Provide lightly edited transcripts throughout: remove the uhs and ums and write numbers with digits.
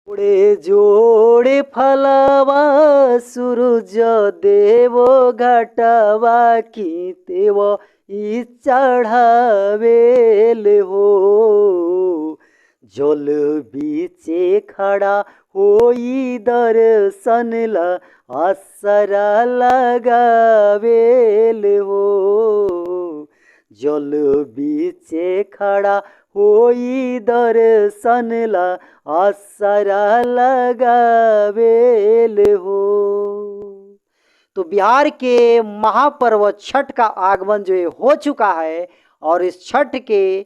जोड़े जोड़े फलवा सूरज देव घटवा की देव ई चढ़ावेल हो। जल बीचे खड़ा होई दर्शन ला आसरा लगावेल हो। जल बीचे खड़ा होई दर्शन ला आसरा लगावेल हो। तो बिहार के महापर्व छठ का आगमन जो है हो चुका है और इस छठ के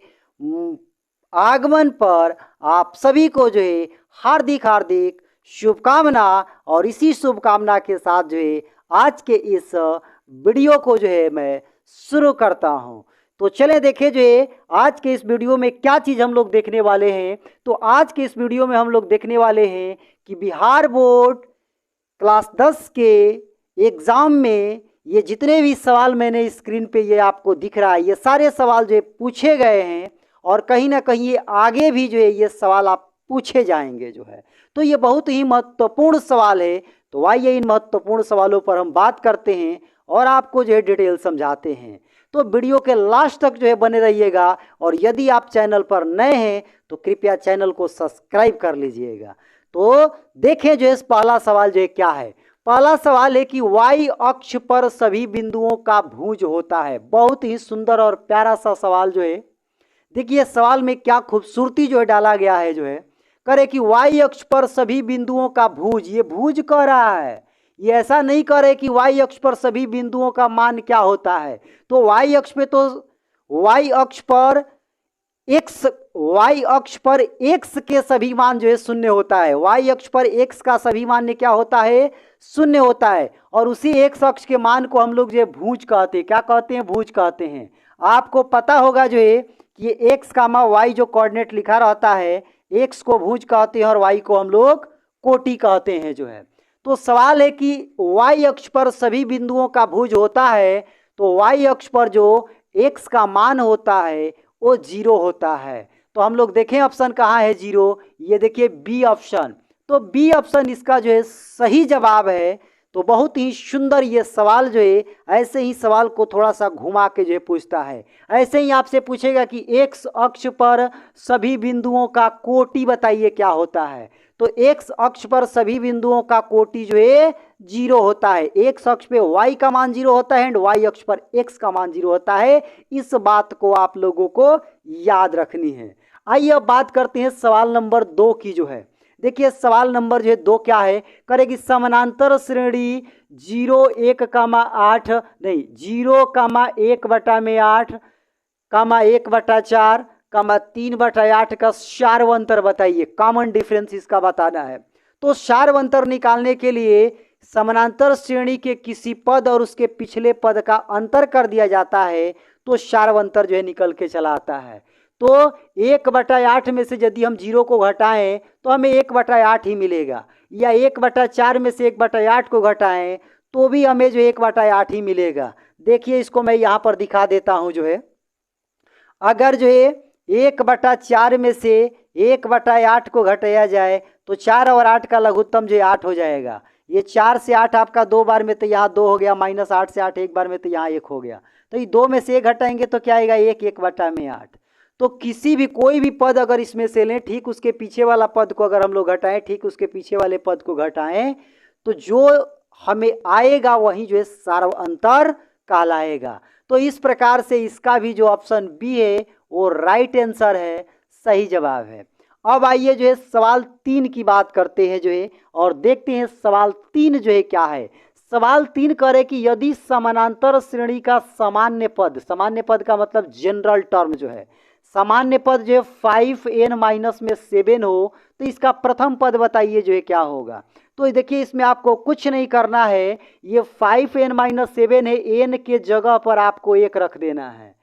आगमन पर आप सभी को जो है हार्दिक हार्दिक शुभकामना। और इसी शुभकामना के साथ जो है आज के इस वीडियो को जो है मैं शुरू करता हूं। तो चले देखें जो है आज के इस वीडियो में क्या चीज़ हम लोग देखने वाले हैं। तो आज के इस वीडियो में हम लोग देखने वाले हैं कि बिहार बोर्ड क्लास 10 के एग्ज़ाम में ये जितने भी सवाल मैंने स्क्रीन पे ये आपको दिख रहा है, ये सारे सवाल जो है पूछे गए हैं और कहीं ना कहीं ये आगे भी जो है ये सवाल आप पूछे जाएंगे जो है। तो ये बहुत ही महत्वपूर्ण सवाल है। तो आइए इन महत्वपूर्ण सवालों पर हम बात करते हैं और आपको जो है डिटेल समझाते हैं। तो वीडियो के लास्ट तक जो है बने रहिएगा और यदि आप चैनल पर नए हैं तो कृपया चैनल को सब्सक्राइब कर लीजिएगा। तो देखें जो है पहला सवाल जो है क्या है। पहला सवाल है कि y अक्ष पर सभी बिंदुओं का भुज होता है। बहुत ही सुंदर और प्यारा सा सवाल जो है। देखिए सवाल में क्या खूबसूरती जो है डाला गया है जो है करे कि y अक्ष पर सभी बिंदुओं का भुज, ये भुज कह रहा है, ये ऐसा नहीं करे कि y अक्ष पर सभी बिंदुओं का मान क्या होता है। तो y अक्ष पे तो y अक्ष पर x के सभी मान जो है शून्य होता है। y अक्ष पर x का सभी मान क्या होता है, शून्य होता है। और उसी x अक्ष के मान को हम लोग जो है भुज कहते हैं। क्या कहते हैं, भुज कहते हैं। आपको पता होगा जो है कि ये x कामा y जो कोऑर्डिनेट लिखा रहता है, x को भुज कहते हैं और y को हम लोग कोटि कहते हैं जो है। तो सवाल है कि y अक्ष पर सभी बिंदुओं का भुज होता है, तो y अक्ष पर जो x का मान होता है वो 0 होता है। तो हम लोग देखें ऑप्शन कहाँ है 0, ये देखिए बी ऑप्शन। तो बी ऑप्शन इसका जो है सही जवाब है। तो बहुत ही सुंदर ये सवाल जो है, ऐसे ही सवाल को थोड़ा सा घुमा के जो है पूछता है। ऐसे ही आपसे पूछेगा कि एक्स अक्ष पर सभी बिंदुओं का कोटि बताइए क्या होता है। तो एक्स अक्ष पर सभी बिंदुओं का कोटि जो है 0 होता है। एक्स अक्ष पे y का मान 0 होता है एंड y अक्ष पर x का मान 0 होता है। इस बात को आप लोगों को याद रखनी है। आइए अब बात करते हैं सवाल नंबर 2 की जो है। देखिए सवाल नंबर जो है 2 क्या है, करेगी समानांतर श्रेणी 0 1 कामा 8 नहीं 0 कामा 1 बटा में 8 कामा 1 बटा 4 कामा 3 बटा 8 का सार्वंतर बताइए। कॉमन डिफरेंस इसका बताना है। तो सार्वंतर निकालने के लिए समानांतर श्रेणी के किसी पद और उसके पिछले पद का अंतर कर दिया जाता है तो सार्वंतर जो है निकल के चला आता है। तो 1/8 में से यदि हम 0 को घटाएं तो हमें 1/8 ही मिलेगा, या 1/4 में से 1/8 को घटाएं तो भी हमें जो 1/8 ही मिलेगा। देखिए इसको मैं यहाँ पर दिखा देता हूँ जो है। अगर जो है 1/4 में से 1/8 को घटाया जाए तो 4 और 8 का लघुत्तम जो है 8 हो जाएगा। ये 4 से 8 आपका 2 बार में तो यहाँ 2 हो गया, माइनस 8 से 8 एक बार में तो यहाँ 1 हो गया। तो ये 2 में से 1 घटाएंगे तो क्या आएगा 1 1/8। तो किसी भी कोई भी पद अगर इसमें से लें, ठीक उसके पीछे वाला पद को अगर हम लोग घटाएं, ठीक उसके पीछे वाले पद को घटाएं तो जो हमें आएगा वही जो है सार्वंतर कहलाएगा। तो इस प्रकार से इसका भी जो ऑप्शन बी है वो राइट आंसर है, सही जवाब है। अब आइए जो है सवाल 3 की बात करते हैं जो है और देखते हैं सवाल 3 जो है क्या है। सवाल 3 करे कि यदि समानांतर श्रेणी का सामान्य पद का मतलब जनरल टर्म जो है, सामान्य पद जो है 5n-7 हो तो इसका प्रथम पद बताइए जो है क्या होगा। तो देखिए इसमें आपको कुछ नहीं करना है, ये 5n-7 है, n के जगह पर आपको 1 रख देना है।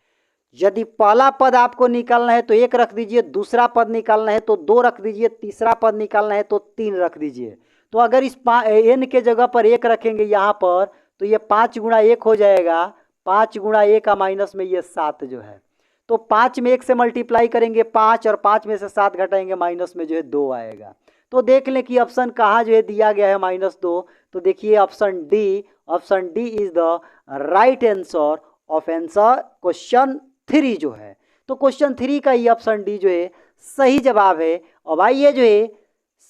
यदि पहला पद आपको निकालना है तो 1 रख दीजिए, दूसरा पद निकालना है तो 2 रख दीजिए, तीसरा पद निकालना है तो 3 रख दीजिए। तो अगर इस n के जगह पर 1 रखेंगे यहाँ पर तो ये 5 गुणा 1 हो जाएगा, 5 गुणा 1 का माइनस में ये 7 जो है। तो 5 में 1 से मल्टीप्लाई करेंगे 5 और 5 में से 7 घटाएंगे माइनस में जो है 2 आएगा। तो देख लें कि ऑप्शन कहाँ जो है दिया गया है -2। तो देखिए option D is the right answer of answer question 3 जो है। तो क्वेश्चन 3 का ये ऑप्शन डी जो है सही जवाब है। अब आइए जो है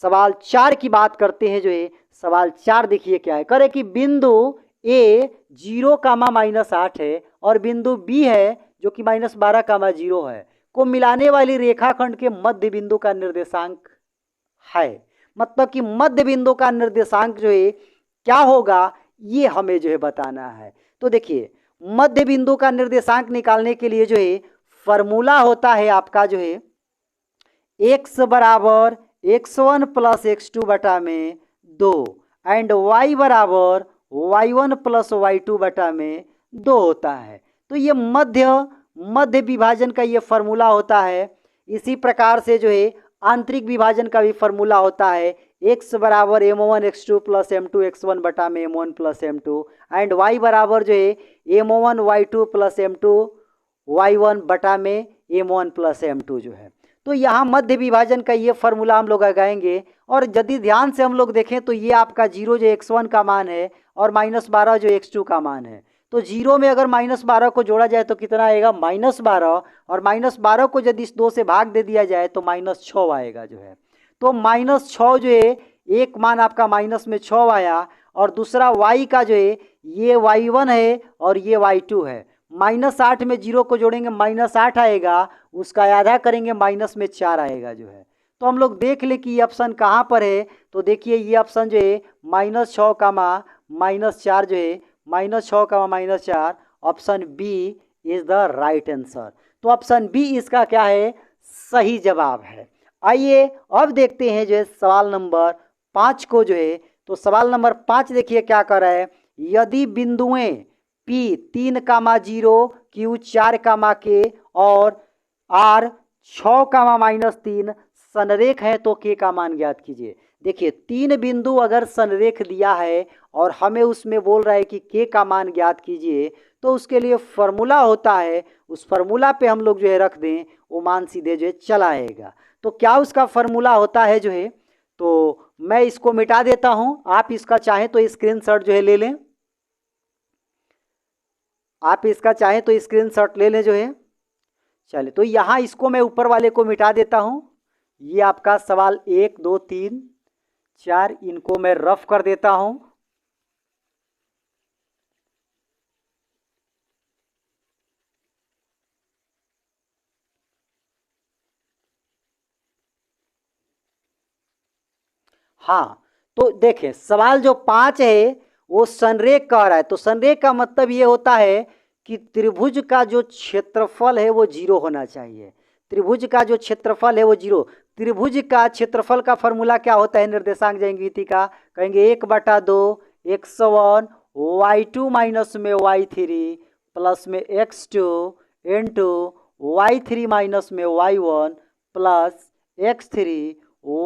सवाल 4 की बात करते हैं। जो है सवाल 4 देखिए क्या है, करे कि बिंदु ए 0, -8 है और बिंदु बी है जो कि -12, 0 है को मिलाने वाली रेखाखंड के मध्य बिंदु का निर्देशांक है। मतलब कि मध्य बिंदु का निर्देशांक जो है क्या होगा ये हमें जो है बताना है। तो देखिए मध्य बिंदु का निर्देशांक निकालने के लिए जो है फॉर्मूला होता है आपका जो है x बराबर x1 प्लस x2 बटा में 2 एंड y बराबर y1 प्लस y2 बटा में 2 होता है। तो ये मध्य विभाजन का ये फॉर्मूला होता है। इसी प्रकार से जो है आंतरिक विभाजन का भी फॉर्मूला होता है x बराबर m1 x2 plus m2 x1 बटा में m1 plus m2 and y बराबर जो है m1 y2 plus m2 y1 बटा में m1 प्लस m2 जो है। तो यहाँ मध्य विभाजन का ये फॉर्मूला हम लोग लगाएंगे और यदि ध्यान से हम लोग देखें तो ये आपका 0 जो x1 का मान है और -12 जो x2 का मान है। तो 0 में अगर -12 को जोड़ा जाए तो कितना आएगा -12 और -12 को यदि इस 2 से भाग दे दिया जाए तो -6 आएगा जो है। तो -6 जो है एक मान आपका -6 आया और दूसरा y का जो है ये y1 है और ये y2 है। -8 में 0 को जोड़ेंगे -8 आएगा, उसका आधा करेंगे -4 आएगा जो है। तो हम लोग देख लें कि ये ऑप्शन कहाँ पर है। तो देखिए ये ऑप्शन जो है -6, -4 जो है -6, -4 option B is the right answer. तो ऑप्शन बी इसका क्या है सही जवाब है। आइए अब देखते हैं जो है सवाल नंबर 5 को जो है। तो सवाल नंबर 5 देखिए क्या कर रहा है, यदि बिंदुएं P 3, 0 Q 4, K और R 6, -3 संरेख है तो K का मान ज्ञात कीजिए। देखिए 3 बिंदु अगर संरेख दिया है और हमें उसमें बोल रहा है कि K का मान ज्ञात कीजिए तो उसके लिए फॉर्मूला होता है, उस फॉर्मूला पे हम लोग जो है रख दें वो मान सीधे जो है चला आएगा। तो क्या उसका फॉर्मूला होता है जो है, तो मैं इसको मिटा देता हूं, आप इसका चाहें तो स्क्रीनशॉट जो है ले लें, आप इसका चाहें तो स्क्रीनशॉट ले लें जो है। चलिए तो यहाँ इसको मैं ऊपर वाले को मिटा देता हूँ। ये आपका सवाल 1, 2, 3, 4 इनको मैं रफ कर देता हूँ। हाँ तो देखें सवाल जो 5 है वो संरेख कह रहा है। तो संरेख का मतलब ये होता है कि त्रिभुज का जो क्षेत्रफल है वो 0 होना चाहिए। त्रिभुज का जो क्षेत्रफल है वो 0। त्रिभुज का क्षेत्रफल का फॉर्मूला क्या होता है निर्देशांक ज्यामिति का, कहेंगे 1/2 x1 y2 माइनस में y3 प्लस में x2 इंटू y3 माइनस में y1 plus x3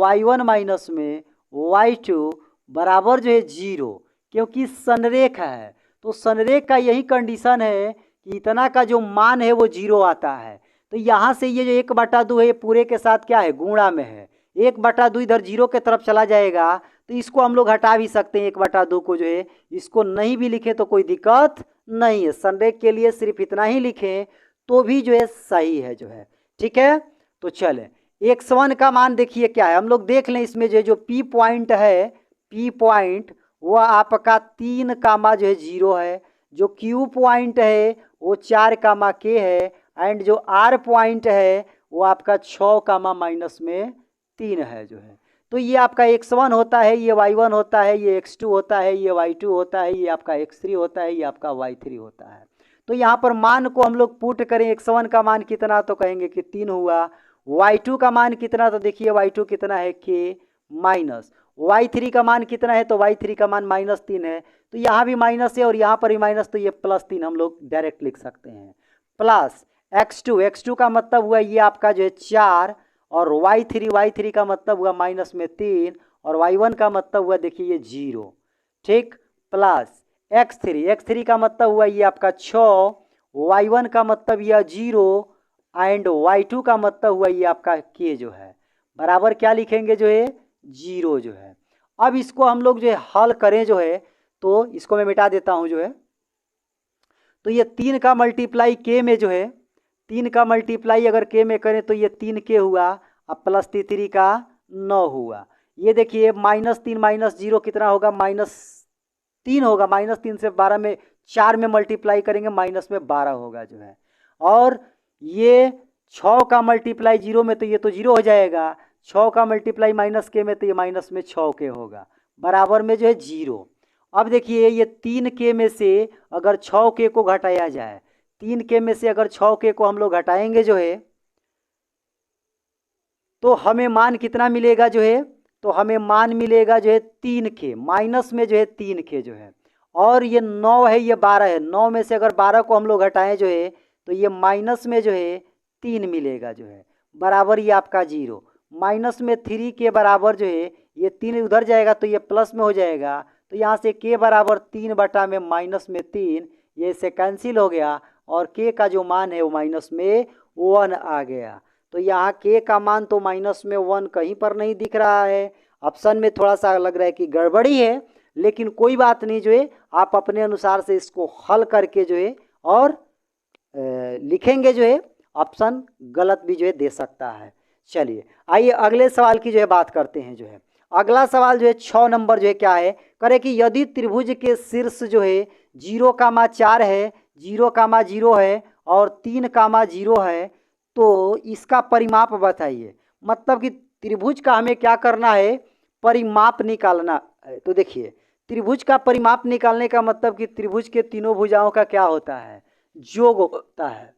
y1 minus में y2 बराबर जो है 0, क्योंकि संरेख है। तो संरेख का यही कंडीशन है कि इतना का जो मान है वो 0 आता है। तो यहाँ से ये जो 1/2 है ये पूरे के साथ क्या है गुणा में है, 1/2 इधर 0 के तरफ चला जाएगा तो इसको हम लोग हटा भी सकते हैं 1/2 को जो है, इसको नहीं भी लिखें तो कोई दिक्कत नहीं है। संरेख के लिए सिर्फ इतना ही लिखें तो भी जो है सही है जो है, ठीक है। तो चलें x1 का मान देखिए क्या है, हम लोग देख लें इसमें जो P पॉइंट है, P पॉइंट वो आपका 3, जो है 0 है, जो Q पॉइंट है वो 4, K है एंड जो R पॉइंट है वो आपका 6, -3 है जो है। तो ये आपका x1 होता है, ये y1 होता है, ये x2 होता है, ये y2 होता है, ये आपका x3 होता है, ये आपका y3 होता है। तो यहाँ पर मान को हम लोग पुट करें, x1 का मान कितना तो कहेंगे कि 3 हुआ, y2 का मान कितना तो देखिए y2 कितना है k माइनस, y3 का मान कितना है तो y3 का मान -3 है। तो यहाँ भी माइनस है और यहाँ पर भी माइनस, तो ये +3 हम लोग डायरेक्ट लिख सकते हैं। प्लस x2 का मतलब हुआ ये आपका जो है 4 और y3 का मतलब हुआ -3 और y1 का मतलब हुआ देखिए ये 0, ठीक। प्लस x3 का मतलब हुआ ये आपका 6, y1 का मतलब यह 0 एंड y2 का मतलब हुआ ये आपका k जो है, बराबर क्या लिखेंगे जो है जीरो जो है। अब इसको हम लोग जो है हल करें जो है, तो इसको मैं मिटा देता हूं जो है। तो ये 3 का मल्टीप्लाई के में जो है, 3 का मल्टीप्लाई अगर के में करें तो ये 3 के हुआ, अब प्लस 3 का 9 हुआ। ये देखिए -3 -0 कितना होगा, -3 होगा। -3 से 12 में 4 में मल्टीप्लाई करेंगे, माइनस में 12 होगा जो है। और ये 6 का मल्टीप्लाई 0 में तो ये तो 0 हो जाएगा, 6 का मल्टीप्लाई माइनस के में तो ये माइनस में 6 के होगा, बराबर में जो है 0। अब देखिए ये 3 के में से अगर 6 के को घटाया जाए, 3 के में से अगर 6 के को हम लोग घटाएंगे जो है, तो हमें मान कितना मिलेगा जो है, तो हमें मान मिलेगा जो है 3 के, माइनस में जो है 3 के जो है। और ये 9 है, ये 12 है, 9 में से अगर 12 को हम लोग घटाएं जो है, तो ये माइनस में जो है 3 मिलेगा जो है, बराबर ये आपका 0। माइनस में 3 के बराबर जो है, ये 3 उधर जाएगा तो ये प्लस में हो जाएगा, तो यहाँ से के बराबर 3 बटा में -3, ये से कैंसिल हो गया, और के का जो मान है वो माइनस में 1 आ गया। तो यहाँ के का मान तो माइनस में 1 कहीं पर नहीं दिख रहा है। ऑप्शन में थोड़ा सा लग रहा है कि गड़बड़ी है, लेकिन कोई बात नहीं जो है, आप अपने अनुसार से इसको हल करके जो है और लिखेंगे जो है, ऑप्शन गलत भी जो है दे सकता है। चलिए आइए अगले सवाल की जो है बात करते हैं जो है। अगला सवाल जो है 6 नंबर जो है क्या है, करे कि यदि त्रिभुज के शीर्ष जो है 0,4 है, 0,0 है और 3,0 है, तो इसका परिमाप बताइए। मतलब कि त्रिभुज का हमें क्या करना है, परिमाप निकालना है। तो देखिए त्रिभुज का परिमाप निकालने का मतलब कि त्रिभुज के तीनों भुजाओं का क्या होता है, योग होता है।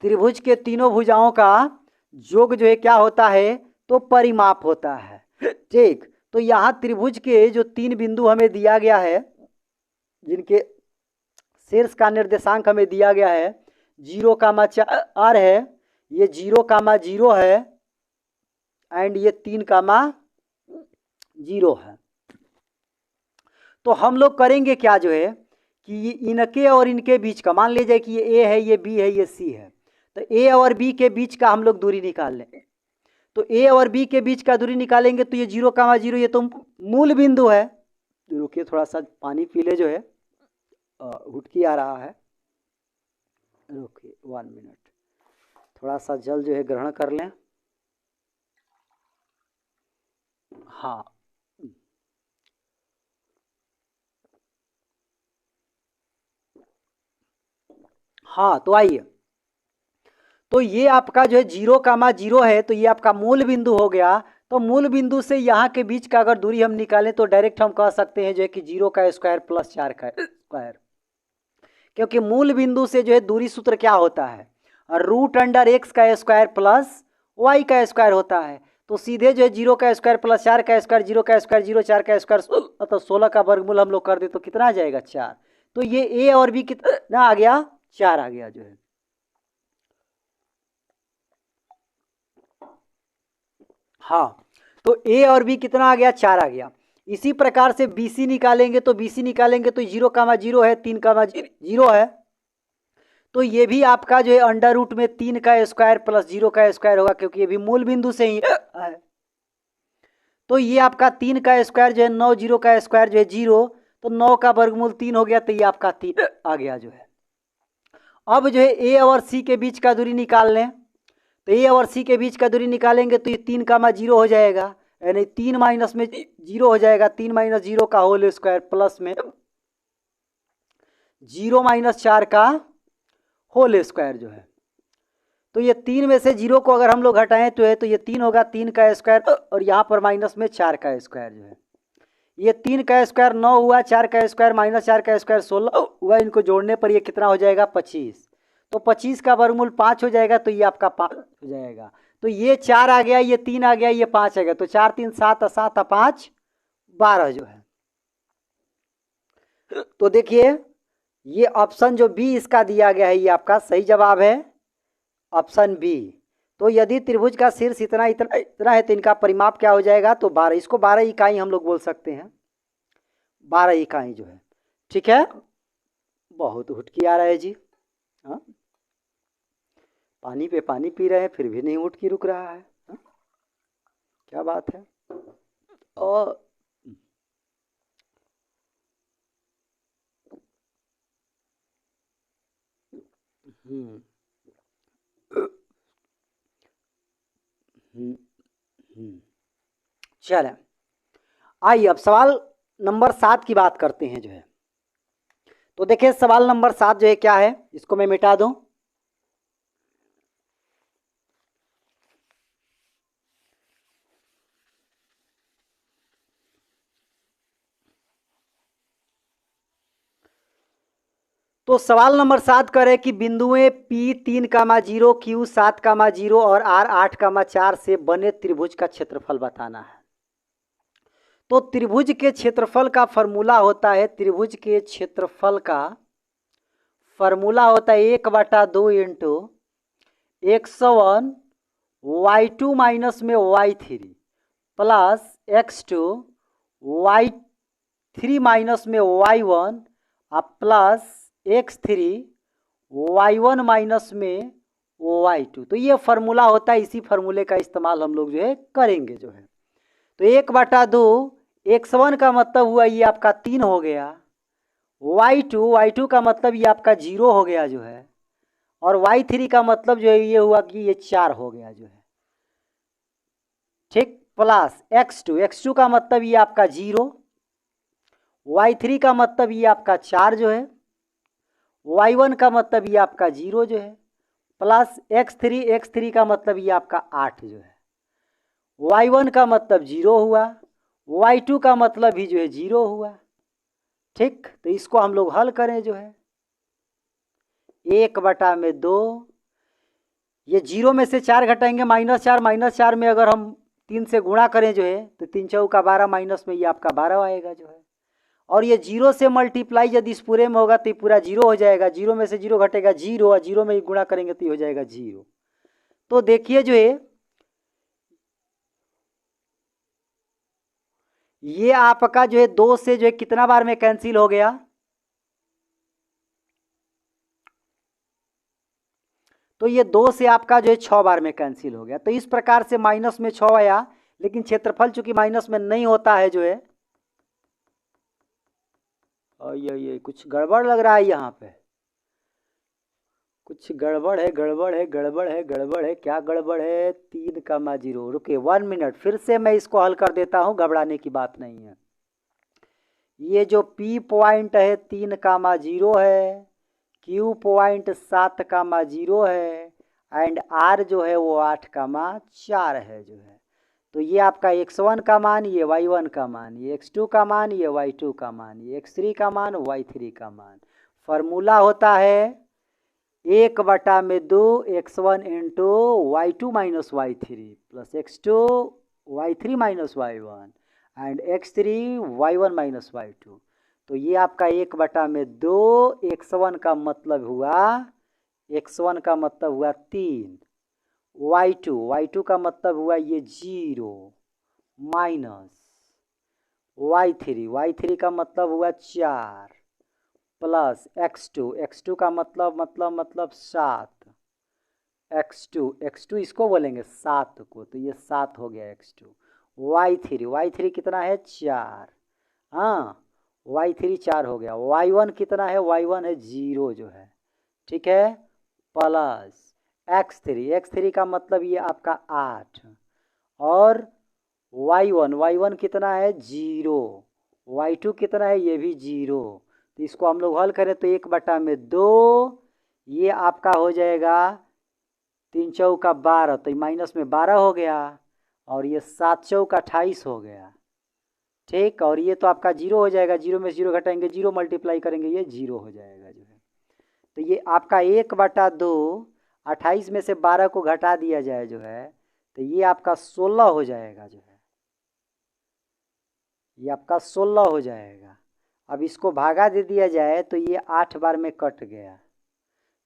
त्रिभुज के तीनों भुजाओं का योग जो है क्या होता है, तो परिमाप होता है। ठीक, तो यहाँ त्रिभुज के जो 3 बिंदु हमें दिया गया है, जिनके शीर्ष का निर्देशांक हमें दिया गया है 0,4 है, ये 0,0 है एंड ये 3,0 है। तो हम लोग करेंगे क्या जो है कि इनके और इनके बीच का, मान लीजिए कि ये ए है, ये बी है, ये सी है, तो ए और बी के बीच का हम लोग दूरी निकाल लें। तो ए और बी के बीच का दूरी निकालेंगे तो ये 0,0 ये तो मूल बिंदु है। रुकिए थोड़ा सा पानी पी ले जो है, हुटकी आ रहा है, रुकिए 1 मिनट, थोड़ा सा जल जो है ग्रहण कर लें। हाँ हाँ, तो आइए, तो ये आपका जो है 0,0 है, तो ये आपका मूल बिंदु हो गया। तो मूल बिंदु से यहाँ के बीच का अगर दूरी हम निकालें तो डायरेक्ट हम कह सकते हैं जो है कि 0 का स्क्वायर प्लस 4 का स्क्वायर, क्योंकि मूल बिंदु से जो है दूरी सूत्र क्या होता है, √x का स्क्वायर प्लस y का स्क्वायर होता है। तो सीधे जो है 0 का स्क्वायर प्लस 4 का स्क्वायर, 0 का स्क्वायर 0, 4 का स्क्वायर, तो 16 का वर्गमूल हम लोग कर दे तो कितना आ जाएगा 4। तो ये ए और बी कितना आ गया, 4 आ गया जो है। हाँ, तो ए और बी कितना आ गया, 4 आ गया। इसी प्रकार से BC निकालेंगे तो BC निकालेंगे तो 0,0 है, 3,0 है, तो ये भी आपका जो है अंडर रूट में 3 का स्क्वायर प्लस 0 का स्क्वायर होगा, क्योंकि ये भी मूल बिंदु से ही है। तो ये आपका 3 का स्क्वायर जो है 9, 0 का स्क्वायर जो है 0, तो 9 का वर्गमूल 3 हो गया, तो ये आपका 3 आ गया जो है। अब जो है ए और सी के बीच का दूरी निकाल लें, तो ए और सी के बीच का दूरी निकालेंगे तो ये 3,0 हो जाएगा, यानी 3 माइनस में 0 हो जाएगा, 3 माइनस 0 का होल स्क्वायर प्लस में 0 माइनस 4 का होल स्क्वायर जो है। तो ये 3 में से 0 को अगर हम लोग हटाएं तो है, तो ये 3 होगा, 3 का स्क्वायर, और यहाँ पर माइनस में 4 का स्क्वायर जो है। ये 3 का स्क्वायर 9 हुआ, 4 का स्क्वायर माइनस 4 का स्क्वायर 16 हुआ, इनको जोड़ने पर ये कितना हो जाएगा 25। तो 25 का वर्गमूल 5 हो जाएगा, तो ये आपका 5 हो जाएगा। तो ये 4 आ गया, ये 3 आ गया, ये 5 आ गया, तो 4 3 7 7 5 12 जो है। तो देखिए ये ऑप्शन जो बी इसका दिया गया है, ये आपका सही जवाब है, ऑप्शन बी। तो यदि त्रिभुज का शीर्ष इतना इतना इतना है तो इनका परिमाप क्या हो जाएगा, तो 12, इसको 12 इकाई हम लोग बोल सकते हैं, 12 इकाई जो है। ठीक है, बहुत हुटकी आ रहा है जी। हाँ, पानी पे पानी पी रहे हैं फिर भी नहीं हुटकी रुक रहा है। हाँ? क्या बात है। और हम्म हम्म हम्म। चले, आइए अब सवाल नंबर 7 की बात करते हैं जो है। तो देखिए सवाल नंबर 7 जो है क्या है, इसको मैं मिटा दूं। तो सवाल नंबर 7 करे कि बिंदुएं P 3,0, Q 7,0 और R 8,4 से बने त्रिभुज का क्षेत्रफल बताना है। तो त्रिभुज के क्षेत्रफल का फॉर्मूला होता है, त्रिभुज के क्षेत्रफल का फॉर्मूला होता है 1/2 इंटू x1 y2 माइनस में y3 plus x2 y3 minus में y1 plus x3 y1 minus में y2। तो ये फार्मूला होता है, इसी फार्मूले का इस्तेमाल हम लोग जो है करेंगे जो है। तो 1/2 x1 का मतलब हुआ ये आपका 3 हो गया, y2 का मतलब ये आपका 0 हो गया जो है, और y3 का मतलब जो है ये हुआ कि ये 4 हो गया जो है, ठीक, प्लस x2 का मतलब ये आपका 0, y3 का मतलब ये आपका 4 जो है, y1 का मतलब ये आपका 0 जो है, प्लस x3 का मतलब ये आपका 8 जो है, y1 का मतलब 0 हुआ, y2 का मतलब भी जो है 0 हुआ, ठीक। तो इसको हम लोग हल करें जो है 1/2, ये 0 में से 4 घटाएंगे -4 में अगर हम 3 से गुणा करें जो है तो 3 चौका 12 माइनस में ये आपका 12 आएगा जो है, और ये 0 से मल्टीप्लाई यदि इस पूरे में होगा तो ये पूरा 0 हो जाएगा, 0 में से 0 घटेगा 0, और 0 में गुणा करेंगे तो ये हो जाएगा 0। तो देखिए जो है ये आपका जो है 2 से जो है कितना बार में कैंसिल हो गया, तो ये 2 से आपका जो है 6 बार में कैंसिल हो गया। तो इस प्रकार से माइनस में 6 आया, लेकिन क्षेत्रफल चूंकि माइनस में नहीं होता है जो है, और ये कुछ गड़बड़ लग रहा है यहाँ पे, कुछ गड़बड़ है क्या गड़बड़ है। 3,0, रुके 1 मिनट, फिर से मैं इसको हल कर देता हूँ, घबराने की बात नहीं है। ये जो P पॉइंट है 3,0 है, Q पॉइंट 7,0 है, एंड R जो है वो 8,4 है जो है। तो ये आपका x1 का मान, ये y1 का मान, ये x2 का मान, ये y2 का मान, ये x3 का मान, y3 का मान। फॉर्मूला होता है 1/2 x1 into y2 minus y3 plus x2 y3 minus y1 and x3 y1 minus y2। तो ये आपका 1/2 x1 का मतलब हुआ, x1 का मतलब हुआ 3, y2 का मतलब हुआ ये 0 माइनस y3 का मतलब हुआ 4 प्लस x2 का मतलब 7, x2 इसको बोलेंगे 7 को, तो ये 7 हो गया x2, y3 कितना है 4, हाँ y3 4 हो गया, y1 कितना है, y1 है 0 जो है, ठीक है, प्लस x3 का मतलब ये आपका 8, और y1 कितना है 0, y2 कितना है ये भी 0। तो इसको हम लोग हल करें तो 1/2 ये आपका हो जाएगा 3 चौका 12, तो माइनस में 12 हो गया, और ये 7 चौका 28 हो गया, ठीक, और ये तो आपका 0 हो जाएगा, 0 में 0 घटाएंगे 0 मल्टीप्लाई करेंगे ये 0 हो जाएगा जो है। तो ये आपका 1/2, 28 में से 12 को घटा दिया जाए जो है तो ये आपका 16 हो जाएगा जो है, ये आपका 16 हो जाएगा। अब इसको भागा दे दिया जाए तो ये 8 बार में कट गया।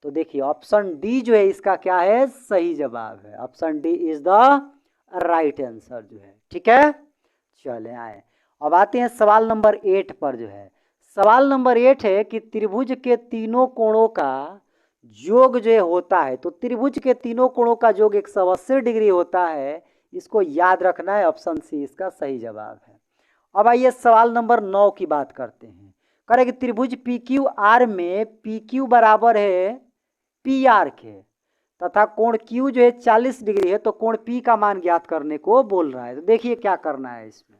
तो देखिए ऑप्शन डी जो है इसका क्या है, सही जवाब है, option D is the right answer जो है, ठीक है। चले आए, अब आते हैं सवाल नंबर 8 पर जो है। सवाल नंबर 8 है कि त्रिभुज के तीनों कोणों का योग जो होता है, तो त्रिभुज के तीनों कोणों का योग 180 डिग्री होता है, इसको याद रखना है, ऑप्शन सी इसका सही जवाब है। अब आइए सवाल नंबर 9 की बात करते हैं। करें त्रिभुज पी क्यू आर में पी क्यू बराबर है पी आर के तथा कोण क्यू जो है 40 डिग्री है, तो कोण पी का मान ज्ञात करने को बोल रहा है। तो देखिए क्या करना है इसमें,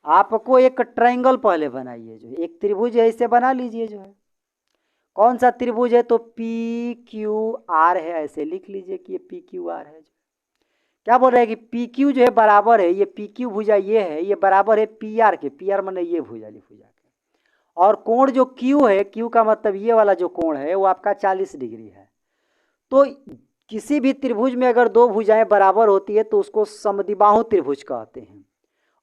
आपको एक ट्रायंगल पहले बनाइए, जो एक त्रिभुज है इसे बना लीजिए। जो है कौन सा त्रिभुज है, तो पी क्यू आर है, ऐसे लिख लीजिए कि ये पी क्यू आर है। क्या बोल रहे हैं कि पी क्यू जो है बराबर है, ये पी क्यू भुजा ये है, ये बराबर है पी आर के, पी आर माने ये भुजा के, और कोण जो क्यू है, क्यू का मतलब ये वाला जो कोण है वो आपका 40 डिग्री है। तो किसी भी त्रिभुज में अगर दो भुजाएं बराबर होती है तो उसको समद्विबाहु त्रिभुज कहते हैं,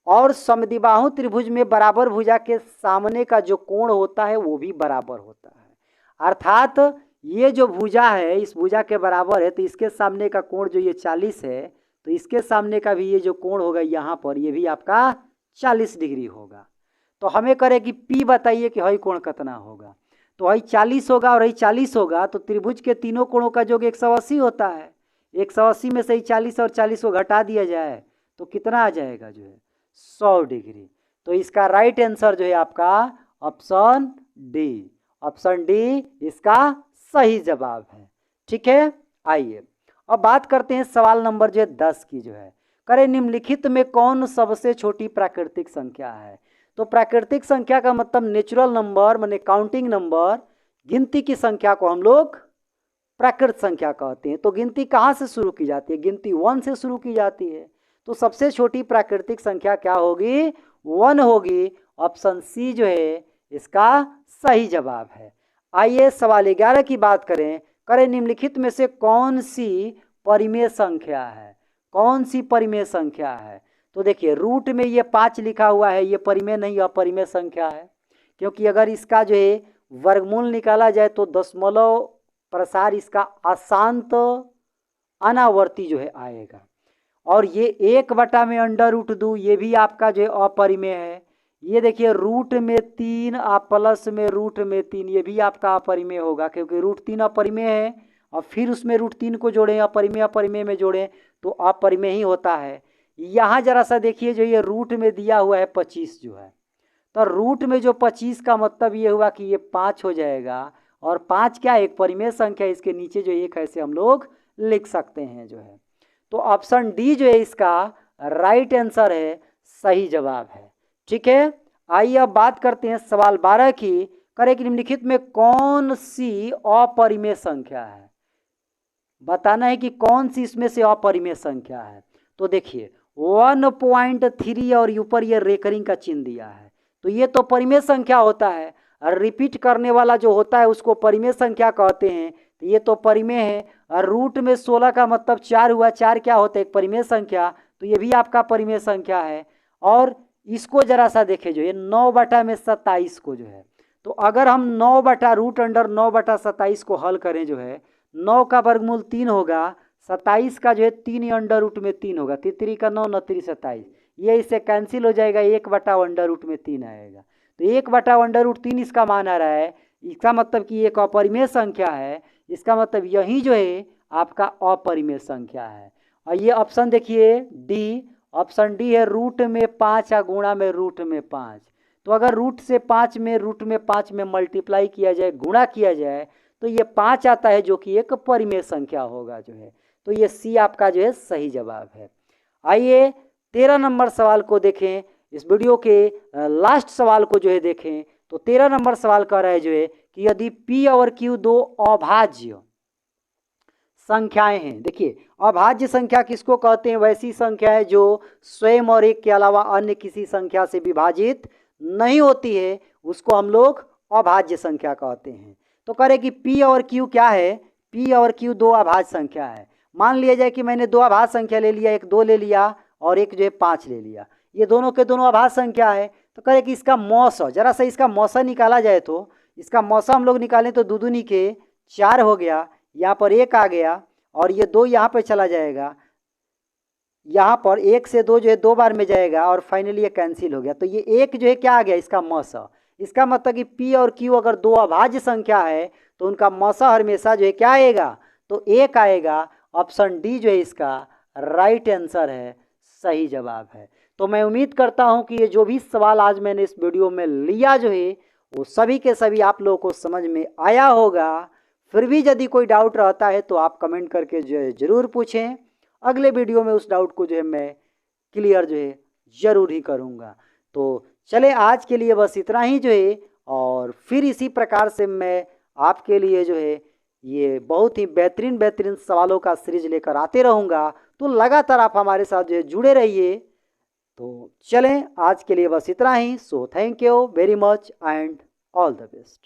और समद्विबाहु त्रिभुज में बराबर भुजा के सामने का जो कोण होता है वो भी बराबर होता है। अर्थात ये जो भुजा है इस भुजा के बराबर है, तो इसके सामने का कोण जो ये 40 है, तो इसके सामने का भी ये जो कोण होगा यहाँ पर, ये भी आपका 40 डिग्री होगा। तो हमें करे कि P बताइए कि हई कोण कितना होगा, तो हई 40 होगा और हई 40 होगा, तो त्रिभुज के तीनों कोणों का योग 180 होता है। 180 में से ही 40 और 40 को घटा दिया जाए तो कितना आ जाएगा, जो है 100 डिग्री। तो इसका राइट आंसर जो है आपका ऑप्शन डी, ऑप्शन डी इसका सही जवाब है। ठीक है, आइए अब बात करते हैं सवाल नंबर जो है 10 की। जो है करें निम्नलिखित में कौन सबसे छोटी प्राकृतिक संख्या है। तो प्राकृतिक संख्या का मतलब नेचुरल नंबर माने काउंटिंग नंबर, गिनती की संख्या को हम लोग प्राकृत संख्या कहते हैं। तो गिनती कहाँ से शुरू की जाती है, गिनती 1 से शुरू की जाती है। तो सबसे छोटी प्राकृतिक संख्या क्या होगी, 1 होगी। ऑप्शन सी जो है इसका सही जवाब है। आइए सवाल 11 की बात करें। करें निम्नलिखित में से कौन सी परिमेय संख्या है, कौन सी परिमेय संख्या है। तो देखिए रूट में ये 5 लिखा हुआ है, ये परिमेय नहीं अपरिमेय संख्या है, क्योंकि अगर इसका जो है वर्गमूल निकाला जाए तो दशमलव प्रसार इसका अशांत अनावर्ती जो है आएगा। और ये 1 में √2 ये भी आपका जो है अपरिमेय है। ये देखिए रूट में 3 आप प्लस में रूट में 3 ये भी आपका अपरिमेय होगा, क्योंकि √3 अपरिमेय है और फिर उसमें √3 को जोड़ें अपरिमेय अपरिमेय में जोड़ें तो अपरिमेय ही होता है। यहाँ जरा सा देखिए जो ये रूट में दिया हुआ है 25 जो है, तो रूट में जो 25 का मतलब ये हुआ कि ये 5 हो जाएगा, और 5 क्या एक परिमेय संख्या, इसके नीचे जो 1 ऐसे हम लोग लिख सकते हैं। जो है तो ऑप्शन डी जो है इसका राइट आंसर है, सही जवाब है। ठीक है, आइए अब बात करते हैं सवाल 12 की। करें कि निम्नलिखित में कौन सी अपरिमेय संख्या है, बताना है कि कौन सी इसमें से अपरिमेय संख्या है। तो देखिए 1.3 और ऊपर ये रेकरिंग का चिन्ह दिया है, तो ये तो परिमेय संख्या होता है, और रिपीट करने वाला जो होता है उसको परिमेय संख्या कहते हैं। तो ये तो परिमेय है, और रूट में 16 का मतलब 4 हुआ, 4 क्या होता है एक परिमेय संख्या, तो ये भी आपका परिमेय संख्या है। और इसको जरा सा देखें जो ये 9/27 को जो है, तो अगर हम 9/√9/27 को हल करें जो है 9 का वर्गमूल 3 होगा, 27 का जो है 3 अंडर रूट में 3 होगा, 3 का 9 9 3 27, ये इससे कैंसिल हो जाएगा, 1/√3 आएगा। तो 1/√3 इसका मान आ रहा है, इसका मतलब कि एक अपरिमेय संख्या है, इसका मतलब यही जो है आपका अपरिमेय संख्या है। और ये ऑप्शन देखिए डी, ऑप्शन डी है रूट में 5 या गुणा में रूट में 5। तो अगर रूट में 5 में मल्टीप्लाई किया जाए, गुणा किया जाए, तो ये 5 आता है जो कि एक परिमेय संख्या होगा जो है। तो ये सी आपका जो है सही जवाब है। आइए 13 नंबर सवाल को देखें, इस वीडियो के लास्ट सवाल को जो है देखें। तो 13 नंबर सवाल कह रहा है जो है कि यदि P और Q दो अभाज्य संख्याएं हैं। देखिए अभाज्य संख्या किसको कहते हैं, वैसी संख्या है जो स्वयं और एक के अलावा अन्य किसी संख्या से विभाजित नहीं होती है, उसको हम लोग अभाज्य संख्या कहते हैं। तो करें कि P और Q क्या है, P और Q दो अभाज्य संख्या है। मान लिया जाए कि मैंने दो अभाज्य संख्या ले लिया, एक 2 ले लिया और एक जो है 5 ले लिया, ये दोनों के दोनों अभाज्य संख्या है। तो करें कि इसका मौसा, जरा सा इसका मौसा निकाला जाए, तो इसका मौसा हम लोग निकालें तो 2 दूनी के 4 हो गया, यहाँ पर 1 आ गया और ये 2 यहाँ पर चला जाएगा, यहाँ पर 1 से 2 जो है 2 बार में जाएगा और फाइनली ये कैंसिल हो गया। तो ये 1 जो है क्या आ गया इसका मौसा। इसका मतलब कि P और Q अगर दो अभाज्य संख्या है तो उनका मौसा हमेशा जो है क्या आएगा, तो 1 आएगा। ऑप्शन डी जो है इसका राइट आंसर है, सही जवाब है। तो मैं उम्मीद करता हूं कि ये जो भी सवाल आज मैंने इस वीडियो में लिया जो है वो सभी के सभी आप लोगों को समझ में आया होगा। फिर भी यदि कोई डाउट रहता है तो आप कमेंट करके जो है ज़रूर पूछें। अगले वीडियो में उस डाउट को जो है मैं क्लियर जो है ज़रूर ही करूँगा। तो चले आज के लिए बस इतना ही जो है, और फिर इसी प्रकार से मैं आपके लिए जो है ये बहुत ही बेहतरीन बेहतरीन सवालों का सीरीज लेकर आते रहूँगा। तो लगातार आप हमारे साथ जो है जुड़े रहिए। तो चलें आज के लिए बस इतना ही। So thank you very much and all the best.